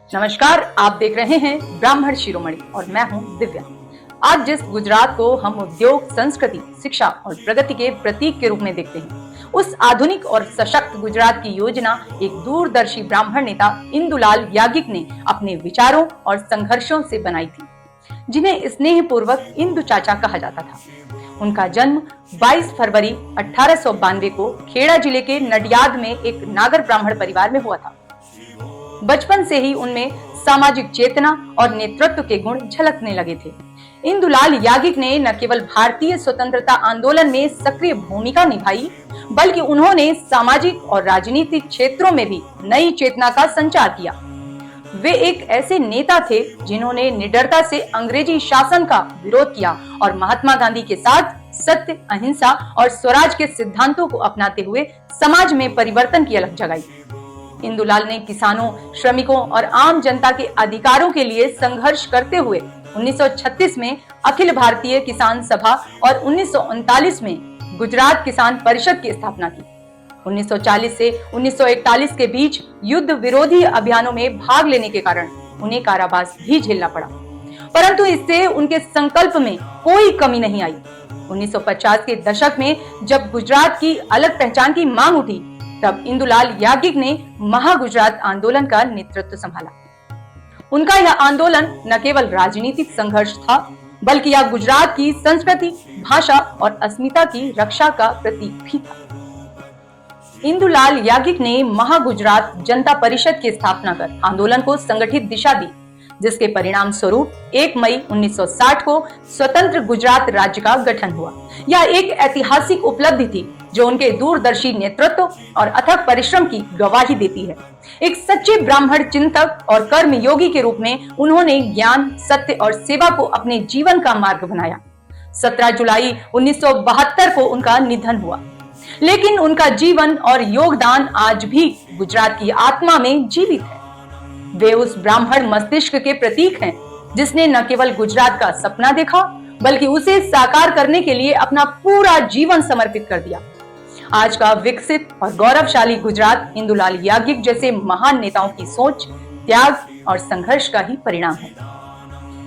नमस्कार, आप देख रहे हैं ब्राह्मण शिरोमणि और मैं हूं दिव्या। आज जिस गुजरात को हम उद्योग, संस्कृति, शिक्षा और प्रगति के प्रतीक के रूप में देखते हैं, उस आधुनिक और सशक्त गुजरात की योजना एक दूरदर्शी ब्राह्मण नेता इंदुलाल याज्ञिक ने अपने विचारों और संघर्षों से बनाई थी, जिन्हें स्नेहपूर्वक इंदु चाचा कहा जाता था। उनका जन्म 22 फरवरी 1892 को खेड़ा जिले के नडियाद में एक नागर ब्राह्मण परिवार में हुआ था। बचपन से ही उनमें सामाजिक चेतना और नेतृत्व के गुण झलकने लगे थे। इंदुलाल याज्ञिक ने न केवल भारतीय स्वतंत्रता आंदोलन में सक्रिय भूमिका निभाई, बल्कि उन्होंने सामाजिक और राजनीतिक क्षेत्रों में भी नई चेतना का संचार किया। वे एक ऐसे नेता थे जिन्होंने निडरता से अंग्रेजी शासन का विरोध किया और महात्मा गांधी के साथ सत्य, अहिंसा और स्वराज के सिद्धांतों को अपनाते हुए समाज में परिवर्तन की अलख जगाई। इंदुलाल ने किसानों, श्रमिकों और आम जनता के अधिकारों के लिए संघर्ष करते हुए 1936 में अखिल भारतीय किसान सभा और 1939 में गुजरात किसान परिषद की स्थापना की। 1940 से 1941 के बीच युद्ध विरोधी अभियानों में भाग लेने के कारण उन्हें कारावास भी झेलना पड़ा, परंतु इससे उनके संकल्प में कोई कमी नहीं आई। 1950 के दशक में जब गुजरात की अलग पहचान की मांग उठी, तब इंदुलाल याज्ञिक ने महागुजरात आंदोलन का नेतृत्व संभाला। उनका यह आंदोलन न केवल राजनीतिक संघर्ष था, बल्कि यह गुजरात की संस्कृति, भाषा और अस्मिता की रक्षा का प्रतीक भी था। इंदुलाल याज्ञिक ने महागुजरात जनता परिषद की स्थापना कर आंदोलन को संगठित दिशा दी, जिसके परिणाम स्वरूप 1 मई 1960 को स्वतंत्र गुजरात राज्य का गठन हुआ। यह एक ऐतिहासिक उपलब्धि थी जो उनके दूरदर्शी नेतृत्व और अथक परिश्रम की गवाही देती है। एक सच्चे ब्राह्मण चिंतक और कर्मयोगी के रूप में उन्होंने ज्ञान, सत्य और सेवा को अपने जीवन का मार्ग बनाया। 17 जुलाई 1972 को उनका निधन हुआ, लेकिन उनका जीवन और योगदान आज भी गुजरात की आत्मा में जीवित है। वे उस ब्राह्मण मस्तिष्क के प्रतीक हैं जिसने न केवल गुजरात का सपना देखा, बल्कि उसे साकार करने के लिए अपना पूरा जीवन समर्पित कर दिया। आज का विकसित और गौरवशाली गुजरात इंदुलाल याज्ञिक जैसे महान नेताओं की सोच, त्याग और संघर्ष का ही परिणाम है।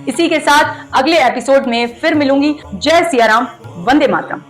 इसी के साथ अगले एपिसोड में फिर मिलूंगी। जय सिया राम, वंदे मातरम।